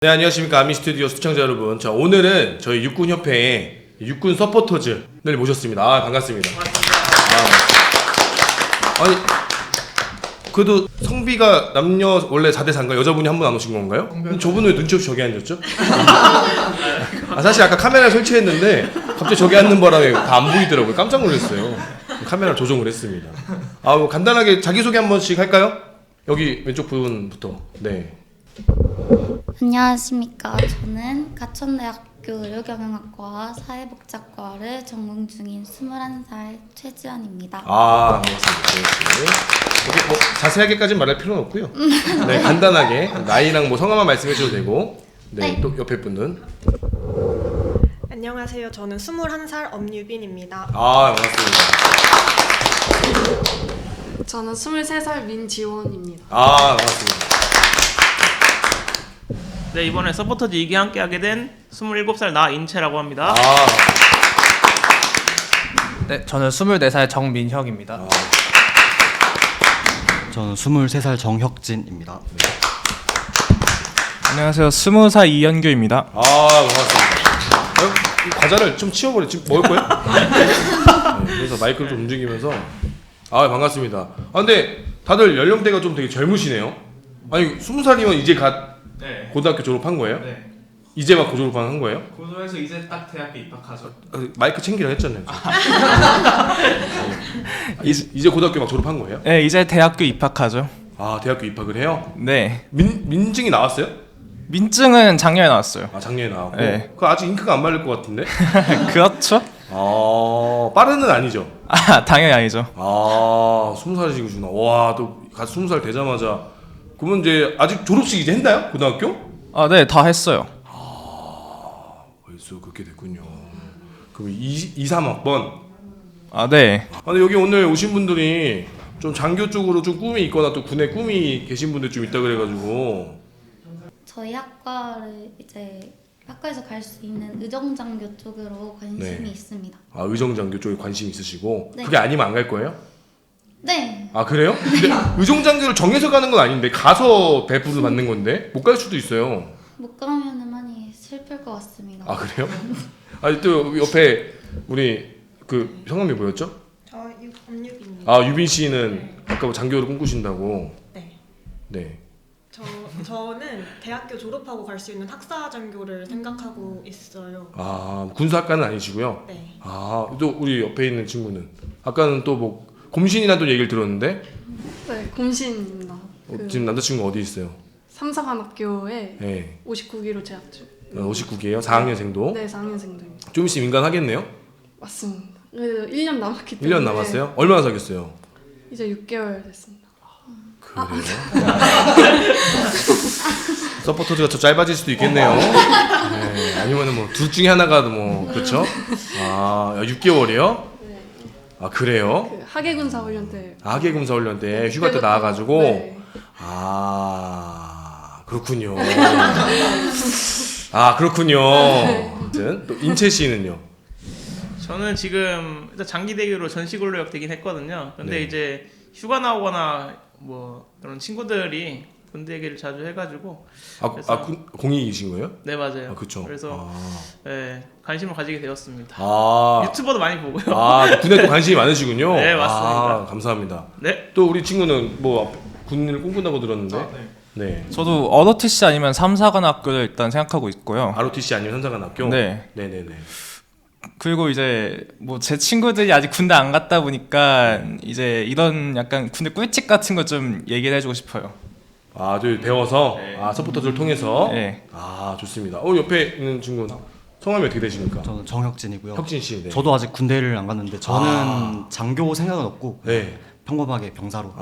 네, 안녕하십니까. 아미 스튜디오 시청자 여러분. 자, 오늘은 저희 육군협회의 육군 서포터즈를 모셨습니다. 반갑습니다. 아니, 그래도 성비가 남녀 원래 4대 4인가 여자분이 한 분 안 오신 건가요? 저분은 왜 눈치 없이 저기 앉았죠? 사실 아까 카메라 설치했는데 갑자기 저기 앉는 바람에 다 안 보이더라고요. 깜짝 놀랐어요. 카메라 조정을 했습니다. 뭐 간단하게 자기소개 한 번씩 할까요? 여기 왼쪽 분부터. 네. 안녕하십니까. 저는 가천대학교 의료경영학과 사회복지학과를 전공 중인 21살 최지연입니다. 반갑습니다. 여기 뭐 자세하게까지는 말할 필요는 없고요. 네, 간단하게 나이랑 뭐 성함만 말씀해 주셔도 되고. 네, 네. 또 옆에 분은 안녕하세요. 저는 21살 엄유빈입니다. 반갑습니다. 저는 23살 민지원입니다. 반갑습니다. 네, 이번에 서포터즈 2기 함께 하게 된 27살 나인채라고 합니다. 네, 저는 24살 정민혁입니다. 저는 23살 정혁진입니다. 안녕하세요. 20살 이현규입니다. 반갑습니다. 이 과자를 좀 치워버려. 지금 먹을 거예요? 네, 그래서 마이크를 좀 움직이면서 반갑습니다. 근데 다들 연령대가 좀 되게 젊으시네요. 아니 20살이면 이제 네. 고등학교 졸업한 거예요? 네. 이제 막 졸업한 거예요? 고등에서 이제 딱 대학교 입학하죠. 마이크 챙기라 했잖아요. 이제 고등학교 막 졸업한 거예요? 네, 이제 대학교 입학하죠. 대학교 입학을 해요? 네. 민증이 나왔어요? 민증은 작년에 나왔어요. 작년에 나왔고. 네. 그 아직 잉크가 안 마를 것 같은데? 그렇죠? 빠르는 아니죠? 당연히 아니죠. 20살이시구나. 와, 또 20살 되자마자 그러면 이제 아직 졸업식 이제 했나요? 고등학교? 네, 다 했어요. 벌써 그렇게 됐군요. 그럼 2, 3학번. 네. 근데 여기 오늘 오신 분들이 좀 장교 쪽으로 좀 꿈이 있거나 또 군에 꿈이 계신 분들 좀 있다 그래가지고. 저희 학과를 이제 학과에서 갈 수 있는 의정장교 쪽으로 관심이 네. 있습니다. 의정장교 쪽에 관심 있으시고. 네. 그게 아니면 안 갈 거예요? 네. 그래요? 근데 의정장교를 정해서 가는 건 아닌데 가서 배부를 받는 건데 못 갈 수도 있어요. 못 가면은 많이 슬플 것 같습니다. 그래요? 또 옆에 우리 그 성함이 뭐였죠? 저 엄유빈입니다. 유빈 씨는 아까 뭐 장교를 꿈꾸신다고. 네. 네. 저는 대학교 졸업하고 갈 수 있는 학사장교를 생각하고 있어요. 군사학과는 아니시고요. 네. 또 우리 옆에 있는 친구는 아까는 또 뭐 곰신이라는 또 얘기를 들었는데 네, 곰신입니다. 지금 남자친구 어디 있어요? 삼사관학교에 네. 59기로 재학 중. 59기예요. 4학년생도. 네, 4학년생도입니다. 좀 있으면 인간하겠네요. 맞습니다. 그래도 1년 남았기 때문에 1년 남았어요? 얼마나 사귀었어요? 이제 6개월 됐습니다. 그래요? 서포터즈가 더 짧아질 수도 있겠네요. 네, 아니면은 뭐 둘 중에 하나가 뭐 그렇죠? 6개월이요? 네. 그래요? 하계군사 훈련 때. 하계군사 훈련 때 휴가 때 나와가지고. 네. 그렇군요. 그렇군요. 아무튼 또 인채 씨는요? 저는 지금 일단 장기대교로 전시근로역 되긴 했거든요. 근데 네. 이제 휴가 나오거나 뭐 그런 친구들이 군대 얘기를 자주 해가지고. 그래서- 공익이신 거예요? 네, 맞아요. 그쵸. 그래서 네, 관심을 가지게 되었습니다. 유튜버도 많이 보고요. 군에 또 관심이 많으시군요. 네, 맞습니다. 감사합니다. 네. 또 우리 친구는 뭐 군인을 꿈꾼다고 들었는데. 네. 저도 ROTC 아니면 삼사관학교를 일단 생각하고 있고요. ROTC 아니면 현사관학교? 네. 네네네. 그리고 이제 뭐 제 친구들이 아직 군대 안 갔다 보니까 이제 이런 약간 군대 꿀팁 같은 거 좀 얘기를 해주고 싶어요. 저희 배워서 네. 서포터즈를 통해서. 네. 좋습니다. 옆에 있는 친구는 성함이 어떻게 되십니까? 저는 정혁진이고요. 혁진 씨. 네. 저도 아직 군대를 안 갔는데 저는 장교 생각은 없고 네. 평범하게 병사로.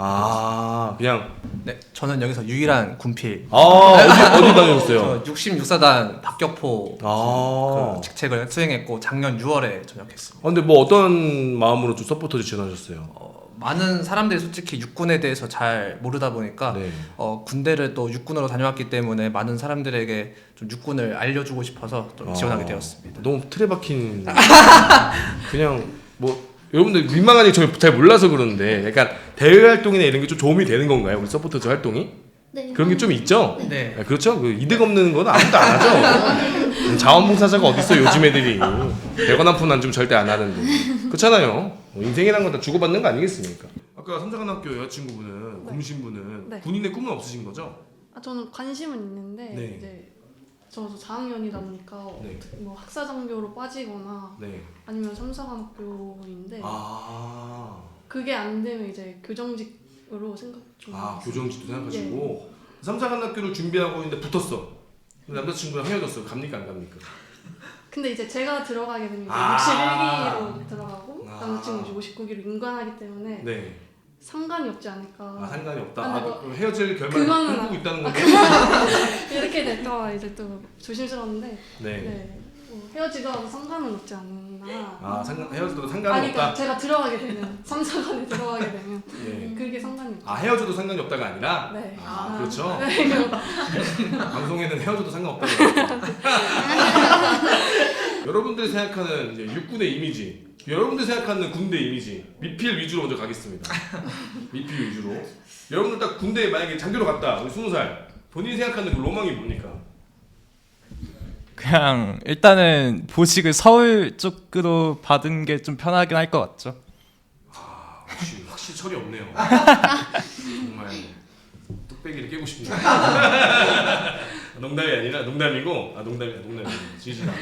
그냥. 네, 저는 여기서 유일한 군필. 어디 다녔어요? 66사단 박격포 아. 그 직책을 수행했고 작년 6월에 전역했습니다. 근데 뭐 어떤 마음으로 좀 서포터즈 지원하셨어요? 많은 사람들이 솔직히 육군에 대해서 잘 모르다 보니까 네. 군대를 또 육군으로 다녀왔기 때문에 많은 사람들에게 좀 육군을 알려주고 싶어서 좀 지원하게 되었습니다. 너무 틀에 박힌. 그냥 뭐 여러분들 민망하니 저 잘 몰라서 그러는데 약간 대외 활동이나 이런 게 좀 도움이 되는 건가요? 우리 서포터즈 활동이? 네. 그런 게 좀 있죠? 네. 네, 그렇죠. 그 이득 없는 건 아무도 안 하죠. 자원봉사자가 어딨어 요즘 애들이. 100원 한 푼 안 주면 절대 안 하는데. 그렇잖아요. 인생이란 건 다 주고받는 거 아니겠습니까? 아까 삼사관학교 여자친구분은 네. 고무신분은 네. 군인의 꿈은 없으신 거죠? 저는 관심은 있는데 네. 이제 저도 4학년이다 보니까 네. 뭐 학사장교로 빠지거나 네. 아니면 삼사관학교인데 아, 그게 안 되면 이제 교정직으로 생각 좀. 교정직도 생각하시고 삼사관학교를 준비하고 있는데 붙었어. 근데 남자친구랑 헤어졌어. 갑니까 안 갑니까? 근데 이제 제가 들어가게 되면 이제 아. 61기로 들어가고 아. 남자친구 이제 59기로 인관하기 때문에 네. 상관이 없지 않을까. 상관이 없다. 아, 근데 그럼 헤어질 결말을 그거는 꿈꾸고 있다는 건데. 이렇게 될까 이제 또 조심스러운데 네. 네. 헤어지더라도 상관은 없지 않나. 헤어져도 아니 상관은 그러니까 없다. 제가 들어가게 되면 삼사관에 들어가게 되면 네. 그게 상관이 없죠. 헤어져도 상관이 없다가 아니라. 네. 그렇죠. 네, 방송에는 헤어져도 상관없다고. 여러분들이 생각하는 이제 육군의 이미지, 여러분들이 생각하는 군대 이미지, 미필 위주로 먼저 가겠습니다. 미필 위주로. 여러분들 딱 군대에 만약에 장교로 갔다, 우리 20살. 본인이 생각하는 그 로망이 뭡니까? 그냥 일단은 보직을 서울 쪽으로 받은 게 좀 편하긴 할 것 같죠. 확실히 철이 없네요. 정말 뚝배기를 깨고 싶네요. 농담이 아니라 농담이고, 농담이야. 진실이다.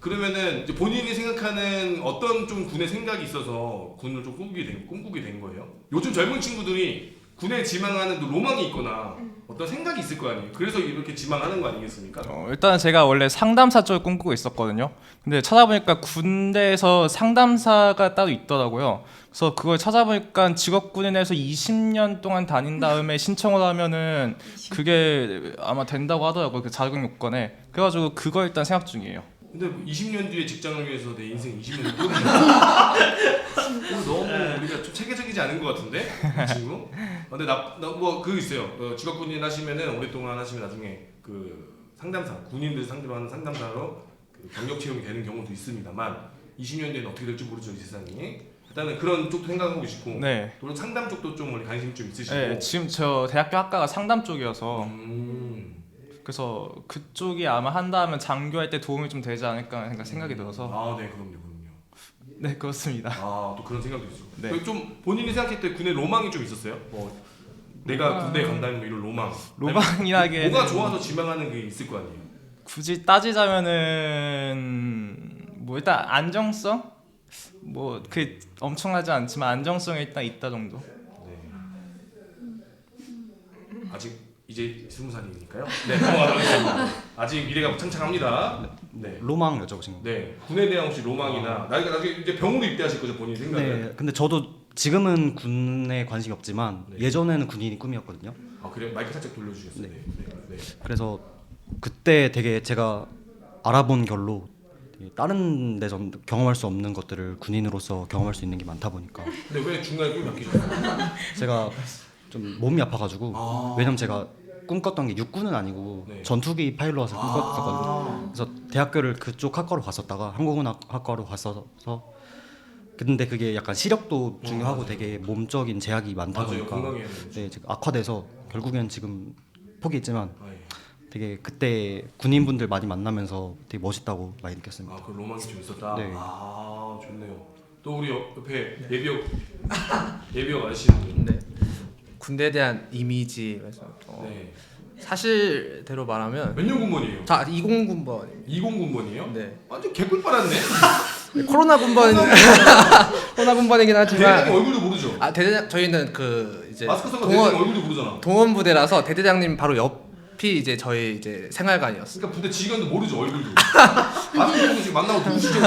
그러면은 이제 본인이 생각하는 어떤 좀 군의 생각이 있어서 군을 좀 꿈꾸게 된 거예요? 요즘 젊은 친구들이 군에 지망하는 또 로망이 있거나 어떤 생각이 있을 거 아니에요? 그래서 이렇게 지망하는 거 아니겠습니까? 일단 제가 원래 상담사 쪽을 꿈꾸고 있었거든요. 근데 찾아보니까 군대에서 상담사가 따로 있더라고요. 그래서 그걸 찾아보니까 직업군인에서 20년 동안 다닌 다음에 신청을 하면은 그게 아마 된다고 하더라고요. 그 자격 요건에. 그래가지고 그거 일단 생각 중이에요. 근데 20년 뒤에 직장을 위해서 내 인생 20년을 끌어내. 너무 우리가 좀 체계적이지 않은 것 같은데 이 친구. 근데 뭐 그거 있어요. 직업군인 하시면은 오랫동안 하시면 나중에 그 상담사 군인들 상대로 하는 상담사로 그 경력 채용이 되는 경우도 있습니다만 20년 뒤에는 어떻게 될지 모르죠 이 세상이. 일단은 그런 쪽도 생각하고 계시고 네. 또 상담 쪽도 좀 원래 관심이 좀 있으시고. 네, 지금 저 대학교 학과가 상담 쪽이어서 그래서 그쪽이 아마 한다면 장교할 때 도움이 좀 되지 않을까 생각이 들어서. 네, 그럼요. 네, 그렇습니다. 또 그런 생각도 있어요. 네. 좀 본인이 생각했을 때 군의 로망이 좀 있었어요? 뭐 내가 군대에 간다는 뭐 이런 로망. 로망이라기에는 뭐가 좋아서 지망하는 게 있을 거 아니에요? 굳이 따지자면은 뭐 일단 안정성? 뭐 그 엄청나지 않지만 안정성이 일단 있다 정도. 아직 이제 20살이니까요. 네, 넘어가겠습니다. 아직 미래가 창창합니다. 네. 로망 여쭤보신 거. 네. 군에 대한 혹시 로망이나 나중에 이제 병으로 입대하실 거죠 본인 생각에? 네. 근데 저도 지금은 군에 관심이 없지만 네. 예전에는 군인이 꿈이었거든요. 그래 마이크 살짝 돌려주셨어요. 네. 네. 그래서 그때 되게 제가 알아본 결로 다른 데서 경험할 수 없는 것들을 군인으로서 경험할 수 있는 게 많다 보니까 근데 왜 중간에 꿈이 바뀌셨어요? 제가 좀 몸이 아파가지고 왜냐면 제가 꿈꿨던 게 육군은 아니고 네. 전투기 파일럿을 꿈꿨었거든요. 그래서 대학교를 그쪽 학과로 갔었다가 항공운학과로 갔어서 근데 그게 약간 시력도 중요하고 맞아요. 되게 몸적인 제약이 많다 맞아요. 보니까 건강해야 네, 지금 악화돼서 결국엔 지금 포기했지만 예. 되게 그때 군인분들 많이 만나면서 되게 멋있다고 많이 느꼈습니다. 그 로망이 좀 있었다. 네. 좋네요. 또 우리 옆에 예비역 아저씨는 네. 군대에 대한 이미지 네. 사실대로 말하면 몇 년 군번이에요? 자 20군번 20군번이에요? 네. 완전 개꿀 빨았네. 코로나 군번 코로나 군번이긴 대장님 하지만 얼굴도 모르죠? 대대장 저희는 그 이제 마스크 써서 대장님 얼굴도 모르잖아. 동원 부대라서 대대장님 바로 옆이 이제 저희 이제 생활관이었어요. 그러니까 부대 지휘관도 모르죠 얼굴도. 마스크 쓰고 지금 만나고 누구시죠?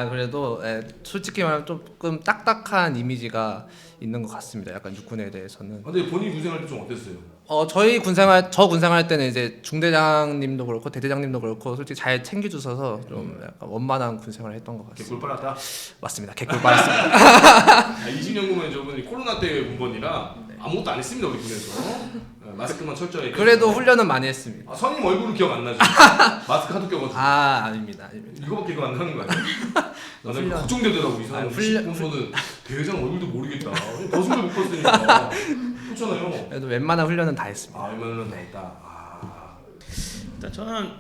그래도 솔직히 말하면 조금 딱딱한 이미지가 있는 것 같습니다. 약간 육군에 대해서는. 근데 본인 군생활 때 좀 어땠어요? 저희 군생활 때는 이제 중대장님도 그렇고 대대장님도 그렇고 솔직히 잘 챙겨주셔서 좀 약간 원만한 군생활을 했던 것 같습니다. 개꿀 빨았다. 맞습니다. 개꿀 빨았습니다. 20년 군번에 저분이 코로나 때 군번이라 아무것도 안 했습니다 우리 군에서. 마스크만 철저히. 그래도 훈련은 많이 했습니다. 선임 얼굴은 기억 안 나죠? 마스크 하도 껴가지고. 아닙니다. 이거밖에 기억 안 나는 거 아니야? 나는 걱정되더라고 이 사람. 훈련- 20군번은 대장 얼굴도 모르겠다. 벗은 걸 못 봤으니까. 그렇잖아요. 그래도 웬만한 훈련은 다 했습니다. 아, 웬만하면 다 했다. 아, 일단 저는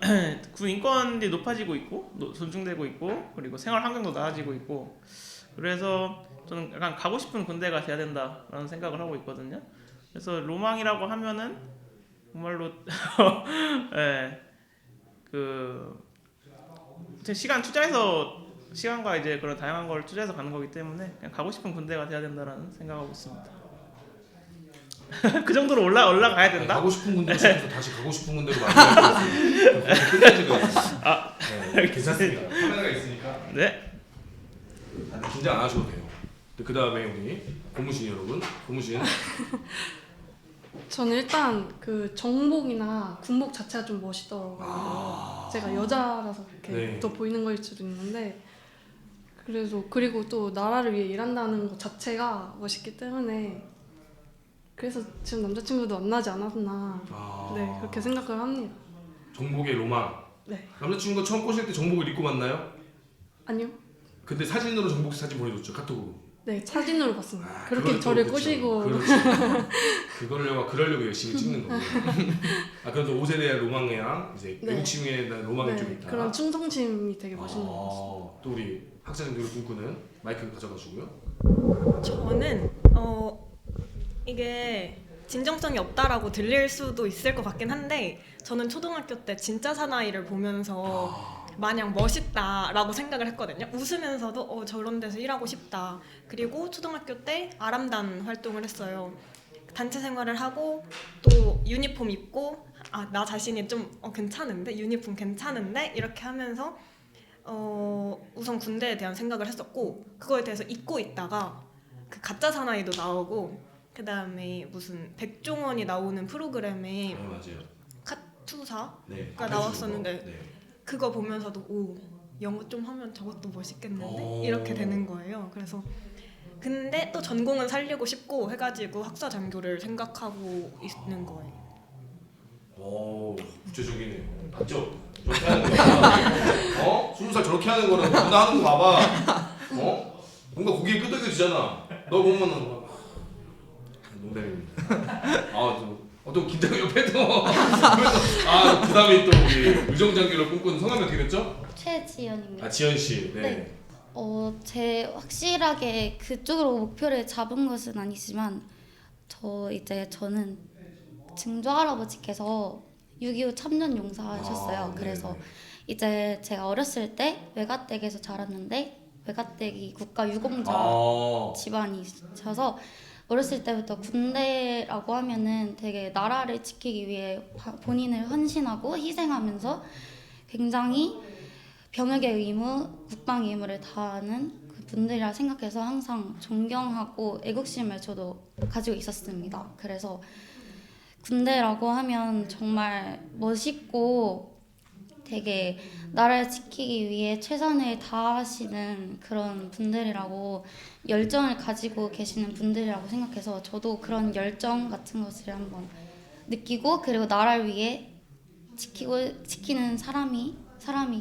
군 인권이 높아지고 있고 존중되고 있고 그리고 생활 환경도 나아지고 있고 그래서 저는 약간 가고 싶은 군대가 돼야 된다라는 생각을 하고 있거든요. 그래서 로망이라고 하면은 정말로 예, 시간 투자해서 시간과 이제 그런 다양한 걸 투자해서 가는 거기 때문에 그냥 가고 싶은 군대가 돼야 된다라는 생각하고 있습니다. 그 정도로 올라가야 된다? 가고 싶은 군대로 시켜서 다시 가고 싶은 군대로 만들어야 돼요. 끝까지 가요. 네, 괜찮습니다. 카메라가 있으니까 네. 긴장 안 하셔도 돼요. 그 다음에 우리 고무신 여러분, 고무신. 저는 일단 그 정복이나 군복 자체가 좀 멋있더라고요. 제가 여자라서 그렇게 네. 더 보이는 거일 수도 있는데 그리고 또 나라를 위해 일한다는 것 자체가 멋있기 때문에 그래서 지금 남자친구도 만나지 않았나 네 그렇게 생각을 합니다. 정복의 로망. 네. 남자친구가 처음 꼬실 때 정복을 입고 만나요? 아니요. 근데 사진으로 정복 사진 보내줬죠, 카톡으로. 네 사진으로 봤습니다. 아, 그렇게 그걸 또 저를 그쵸. 꼬시고 그렇지. 그러려고 열심히 찍는 거고. 아, 그래도 옷에 대한 로망이랑 이제 네. 외국심에 대한 로망이 네, 좀 있다. 그런 충성심이 되게 멋있는 것 같습니다. 또 우리 학생들을 꿈꾸는 마이크 가져가시고요. 저는 이게 진정성이 없다라고 들릴 수도 있을 것 같긴 한데 저는 초등학교 때 진짜 사나이를 보면서 마냥 멋있다라고 생각을 했거든요. 웃으면서도 저런 데서 일하고 싶다. 그리고 초등학교 때 아람단 활동을 했어요. 단체 생활을 하고 또 유니폼 입고 나 자신이 좀 괜찮은데 유니폼 괜찮은데 이렇게 하면서 우선 군대에 대한 생각을 했었고 그거에 대해서 잊고 있다가 그 가짜 사나이도 나오고 그 다음에 무슨 백종원이 나오는 프로그램에 맞아요. 카투사가 네. 나왔었는데 네. 그거 보면서도 영어 좀 하면 저것도 멋있겠는데 오. 이렇게 되는 거예요. 그래서 근데 또 전공은 살리고 싶고 해가지고 학사장교를 생각하고 있는 거예요. 오, 구체적이네. 맞죠? 저렇게 하는 거야. 20살 저렇게 하는 거랑 누나 하는 거 봐봐. 뭔가 고개 끄덕여지잖아. 너 보면은 농담입니다. 또 긴장 옆에도 그다음에 또 우리 의정장교를 꿈꾸는 성함이 어떻게 됐죠? 최지연입니다. 지연 씨. 네. 네. 제 확실하게 그쪽으로 목표를 잡은 것은 아니지만 저는 증조 할아버지께서 6.25 참전 용사하셨어요. 그래서 네네. 이제 제가 어렸을 때 외가댁에서 자랐는데 외가댁이 국가 유공자 집안이셔서 어렸을 때부터 군대라고 하면은 되게 나라를 지키기 위해 본인을 헌신하고 희생하면서 굉장히 병역의 의무, 국방의 의무를 다하는 그 분들이라 생각해서 항상 존경하고 애국심을 저도 가지고 있었습니다. 그래서 군대라고 하면 정말 멋있고 되게 나라를 지키기 위해 최선을 다하시는 그런 분들이라고 열정을 가지고 계시는 분들이라고 생각해서 저도 그런 열정 같은 것을 한번 느끼고 그리고 나라를 위해 지키는 사람이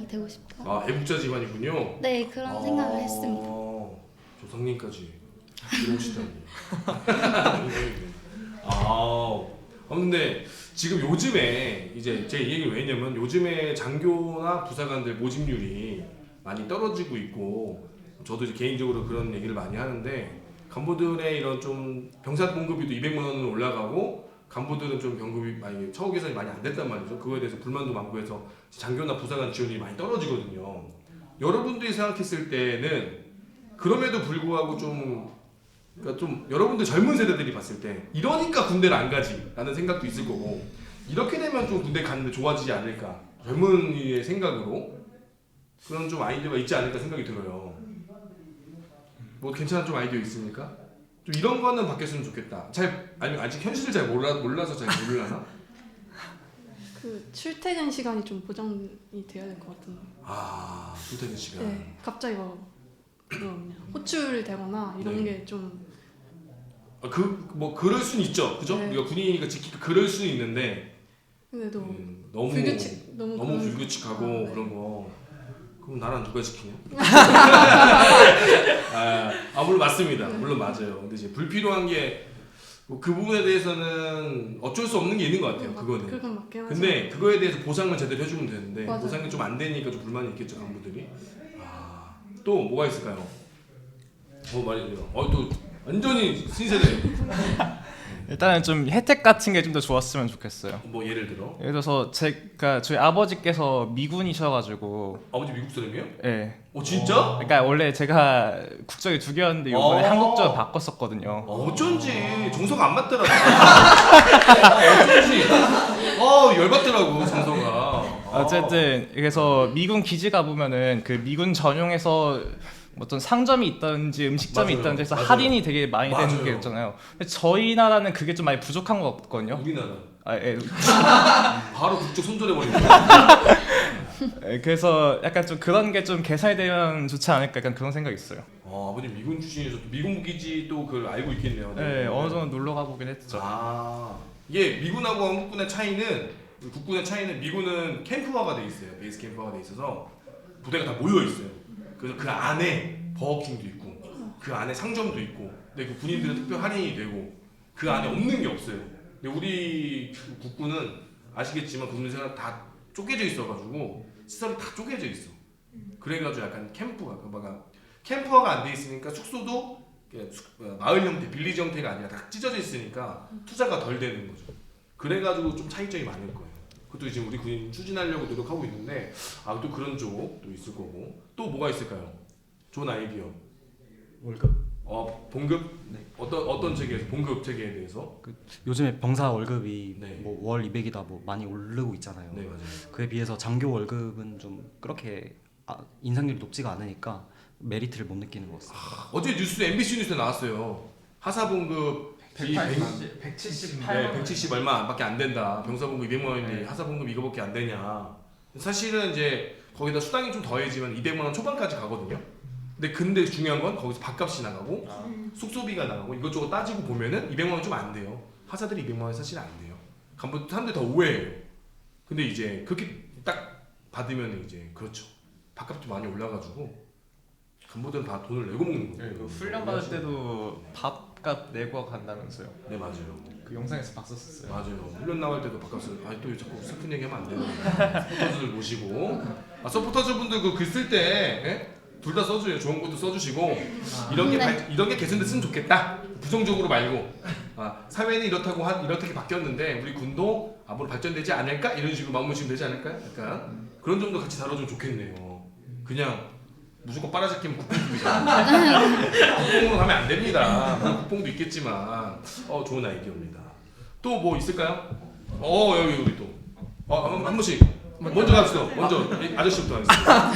되고 싶다. 애국자 집안이군요. 네, 그런 생각을 했습니다. 조상님까지 들어오시다니. 근데 지금 요즘에 이제 제 이 얘기를 왜 했냐면 요즘에 장교나 부사관들 모집률이 많이 떨어지고 있고 저도 이제 개인적으로 그런 얘기를 많이 하는데 간부들의 이런 좀 병사 봉급이도 200만 원으로 올라가고 간부들은 좀 병급이 많이 처우 개선이 많이 안 됐단 말이죠. 그거에 대해서 불만도 많고 해서 장교나 부사관 지원이 많이 떨어지거든요. 여러분들이 생각했을 때는 그럼에도 불구하고 그러니까 좀 여러분들 젊은 세대들이 봤을 때 이러니까 군대를 안 가지 라는 생각도 있을 거고 이렇게 되면 좀 군대 가는데 좋아지지 않을까 젊은이의 생각으로 그런 좀 아이디어가 있지 않을까 생각이 들어요. 뭐 괜찮은 좀 아이디어 있습니까? 좀 이런 거는 바뀌었으면 좋겠다. 아니면 아직 현실을 잘 몰라서 잘 모르려나? 그 출퇴근 시간이 좀 보장이 돼야 될 것 같은데. 출퇴근 시간. 네, 갑자기 호출되거나 이런 네. 게 좀. 그럴 수는 있죠, 그죠? 네. 우리가 군인이니까 지키고 그럴 수는 있는데. 근데도 너무 너무 불규칙하고 그런 거. 그럼 나랑 누가 지키냐? 물론 맞습니다. 물론 맞아요. 근데 이제 불필요한 게 뭐 그 부분에 대해서는 어쩔 수 없는 게 있는 것 같아요. 그거는. 그건 맞긴 하죠. 근데 그거에 대해서 보상을 제대로 해주면 되는데 맞아요. 보상이 좀 안 되니까 좀 불만이 있겠죠 간부들이. 또 뭐가 있을까요? 말이죠. 또 완전히 신세대. 일단은 좀 혜택 같은 게 좀 더 좋았으면 좋겠어요. 뭐 예를 들어 예를 들어서 제가 저희 아버지께서 미군이셔가지고 아버지 미국 사람이에요? 예. 진짜? 그러니까 원래 제가 국적이 두 개였는데 이번에 어. 한국적 바꿨었거든요. 어쩐지 정서가 안 맞더라고. 어쩐지. 열받더라고 정서가. 어쨌든 그래서 미군 기지 가보면은 그 미군 전용에서 어떤 상점이 있다든지 음식점이 맞아요. 있다든지 해서 맞아요. 할인이 되게 많이 맞아요. 되는 게 있잖아요. 근데 저희 나라는 그게 좀 많이 부족한 것 같거든요. 우리나라 예. 바로 국적 손절해버리는 거야. 예, 그래서 약간 좀 그런 게 좀 개선이 되면 좋지 않을까 약간 그런 생각이 있어요. 아버님 미군 출신이셔서 미군 기지 또 그걸 알고 있겠네요. 예, 어느 정도 놀러 가보긴 했죠. 이게 미군하고 한국군의 차이는 국군의 차이는 미군은 캠프화가 돼 있어요. 베이스 캠프화가 돼 있어서 부대가 다 모여 있어요. 그래서 그 안에 버거킹도 있고 그 안에 상점도 있고 근데 그 군인들은 특별 할인이 되고 그 안에 없는 게 없어요. 근데 우리 국군은 아시겠지만 군대가 다 쪼개져 있어가지고 시설이 다 쪼개져 있어. 그래가지고 약간 캠프화가 안 돼 있으니까 숙소도 마을 형태, 빌리지 형태가 아니라 다 찢어져 있으니까 투자가 덜 되는 거죠. 그래가지고 좀 차이점이 많을 거예요. 그것도 지금 우리 군인 추진하려고 노력하고 있는데 또 그런 쪽도 있을 거고 또 뭐가 있을까요? 좋은 아이디어. 월급. 봉급? 네. 어떤 체계에서 봉급 체계에 대해서? 요즘에 병사 월급이 네. 뭐 월 200이다 뭐 많이 오르고 있잖아요. 네 맞아요. 그에 비해서 장교 월급은 좀 그렇게 인상률이 높지가 않으니까 메리트를 못 느끼는 것 같습니다. 어제 MBC 뉴스에 나왔어요. 하사 봉급 170 얼마밖에 안 된다. 병사 봉급 200만 원인데 하사 봉급 이거밖에 안 되냐. 사실은 이제 거기다 수당이 좀 더해지면 200만 원 초반까지 가거든요. 근데 중요한 건 거기서 밥값이 나가고 숙소비가 나가고 이것저것 따지고 보면은 200만 원 좀 안 돼요. 하사들이 200만 원 사실 안 돼요. 간부 사람들이 다 오해해요. 근데 이제 그렇게 딱 받으면 이제 그렇죠. 밥값도 많이 올라가지고 간부들은 다 돈을 내고 먹는 거예요. 그 훈련 받을 때도 밥값 내고 간다면서요. 네 맞아요. 그 영상에서 봤었어요. 맞아요. 훈련 나갈 때도 밥값을 또 자꾸 슬픈 얘기하면 안 돼요. 서포터즈들 모시고 서포터즈 분들 그 글 쓸 때 둘 다 써줘요. 좋은 것도 써주시고 이런 게 개선됐으면 좋겠다. 부정적으로 말고 사회는 이렇게 바뀌었는데 우리 군도 앞으로 발전되지 않을까 이런 식으로 마음 먹으시면 되지 않을까요? 약간 그런 점도 같이 다뤄주면 좋겠네요. 그냥 무조건 빨아잡히면 국뽕집이잖아요. 국뽕으로 가면 안 됩니다. 물론 국뽕도 있겠지만 좋은 아이디어입니다. 또 뭐 있을까요? 여기 우리 또 한 번씩 먼저 갑시다. 먼저 아저씨부터 하겠습니다.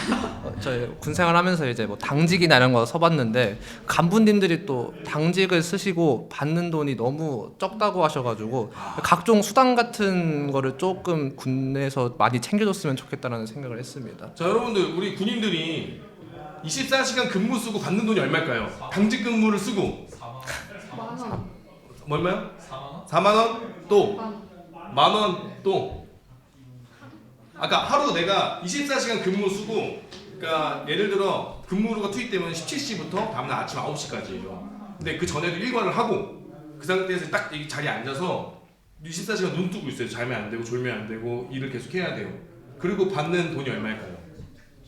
저희 군 생활하면서 이제 뭐 당직이나 이런 거 써봤는데 간부님들이 또 당직을 쓰시고 받는 돈이 너무 적다고 하셔가지고 각종 수당 같은 거를 조금 군에서 많이 챙겨줬으면 좋겠다라는 생각을 했습니다. 자 여러분들 우리 군인들이 24시간 근무 쓰고 받는 돈이 얼마일까요? 당직 근무를 쓰고 4만 원. 얼마요? 4만 원? 또? 만 원? 또? 아까 하루 내가 24시간 근무 쓰고 그러니까 예를 들어 근무료가 투입되면 17시부터 다음날 아침 9시까지예요. 근데 그 전에도 일과를 하고 그 상태에서 딱 이 자리에 앉아서 24시간 눈 뜨고 있어요. 자면 안 되고 졸면 안 되고 일을 계속 해야 돼요. 그리고 받는 돈이 얼마일까요?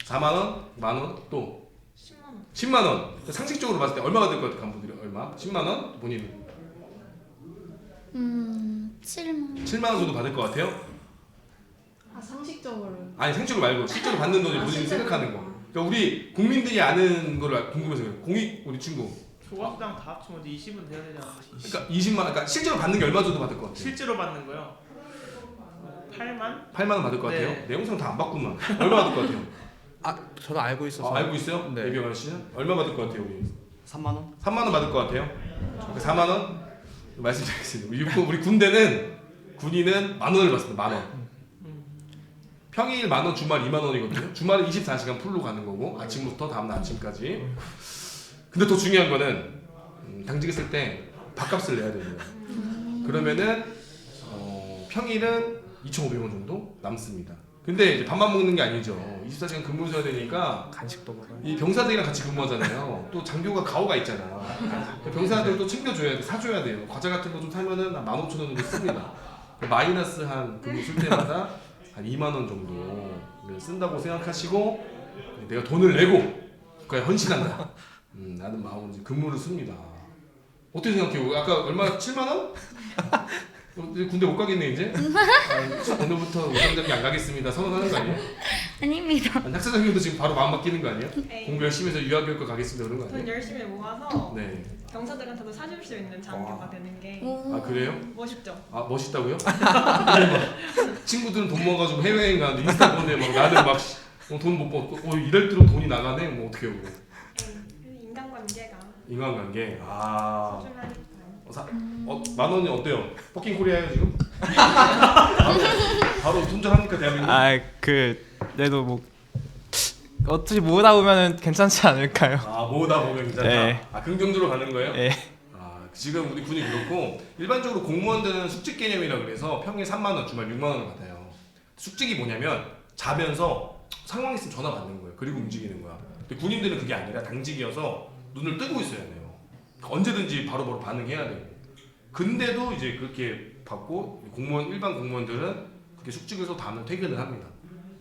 4만 원? 만 원? 또? 10만 원. 10만 원. 상식적으로 봤을 때 얼마가 될 것 같아요? 간부들이 얼마? 10만 원? 본인 7만 원 정도 받을 것 같아요? 상식적으로. 아니 상식적으로 말고 실제로 받는 돈이 본인이 생각하는 거. 그러니까 우리 국민들이 아는 거를 궁금해서 그래요. 우리 친구. 조각당 다 합치면 20은 돼야 되잖아. 그러니까 20만 원. 그러니까 실제로 받는 게 얼마 정도 받을 것 같아요? 실제로 받는 거요. 8만? 8만 원 받을 것 같아요. 네. 내 영상 다 안 봤구만. 얼마 받을 것 같아요? 저는 알고 있어서. 알고 있어요? 네. 이병헌 씨는 얼마 받을 것 같아요, 우리? 3만 원? 3만 원 받을 것 같아요. 4만 원 말씀드리겠습니다. 우리 군대는 군인은 만 원을 받습니다. 만 원. 평일 만 원, 주말 2만 원이거든요. 주말은 24시간 풀로 가는 거고 아침부터 다음날 아침까지. 근데 더 중요한 거는 당직했을 때 밥값을 내야 됩니다. 그러면은 평일은 2,500원 정도 남습니다. 근데 이제 밥만 먹는 게 아니죠. 24시간 근무해야 되니까 간식도 먹어요. 이 병사들이랑 같이 근무하잖아요. 또 장교가 가오가 있잖아. 병사들 또 챙겨줘야 돼, 사줘야 돼요. 과자 같은 거 좀 사면은 한 15,000원 정도 씁니다. 마이너스 한 근무 쓸 때마다 한 2만 원 정도 쓴다고 생각하시고 내가 돈을 내고 국가에 헌신한다. 나는 마음으로 이제 근무를 씁니다. 어떻게 생각해요? 아까 얼마? 7만 원? 이제 군대 못 가겠네 이제? 오늘부터 우상장기 안 가겠습니다. 선언하는 거 아니에요? 아닙니다. 아니, 학사장님도 지금 바로 마음 바뀌는 거 아니에요? 에이. 공부 열심히 해서 유아교육과 가겠습니다 그런 거 돈 아니에요? 열심히 모아서 네. 병사들한테도 사줄 수 있는 장교가 되는 게 오. 아 그래요? 멋있죠. 아 멋있다고요? 친구들은 돈 모아가지고 해외여행 가는데 인스타 보는데 막 나는 막 돈 못 벌고 이럴 대로 돈이 나가네 뭐 어떻게 하고 인간관계가 인간관계 아 소중하니까요. 10,000원이 어때요? 퍼킹 코리아예요 지금? 바로 손절합니까 대한민국? 그래도 뭐 어떻게 모으다 보면은 괜찮지 않을까요? 아 모으다 보면 괜찮다. 네. 아 긍정적으로 가는 거예요? 예. 아 지금 우리 군이 그렇고 일반적으로 공무원들은 숙직 개념이라 그래서 평일 3만 원, 주말 6만 원을 받아요. 숙직이 뭐냐면 자면서 상황 있으면 전화 받는 거예요. 그리고 움직이는 거야. 근데 군인들은 그게 아니라 당직이어서 눈을 뜨고 있어야 돼요. 언제든지 바로바로 반응해야 되고. 근데도 이제 그렇게 받고 공무원 일반 공무원들은 그렇게 숙직을 해서 다음날 퇴근을 합니다.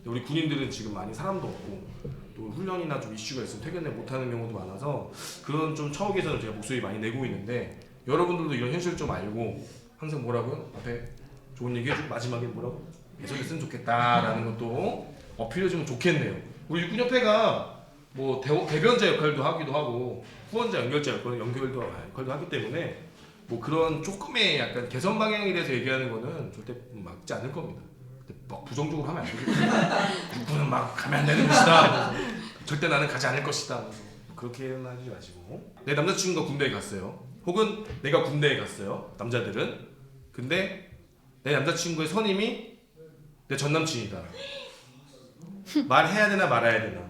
근데 우리 군인들은 지금 많이 사람도 없고 또 훈련이나 좀 이슈가 있으면 퇴근을 못하는 경우도 많아서 그런 좀 처우에서는 제가 목소리 많이 내고 있는데 여러분들도 이런 현실 좀 알고 항상 뭐라고요? 앞에 좋은 얘기 해주고 마지막에 뭐라고? 계속했으면 좋겠다라는 것도 어필해주면 좋겠네요. 우리 육군협회가 뭐 대변자 역할도 하기도 하고 후원자 연결자 역할도 하기 때문에 뭐 그런 조금의 약간 개선 방향에 대해서 얘기하는 거는 절대 막지 않을 겁니다. 막 부정적으로 하면 안 되겠다. 육군은 막 가면 안 되는 것이다. 절대 나는 가지 않을 것이다. 그렇게는 하지 마시고 내 남자친구가 군대에 갔어요. 혹은 내가 군대에 갔어요. 남자들은. 근데 내 남자친구의 선임이 내 전남친이다. 말해야 되나 말아야 되나.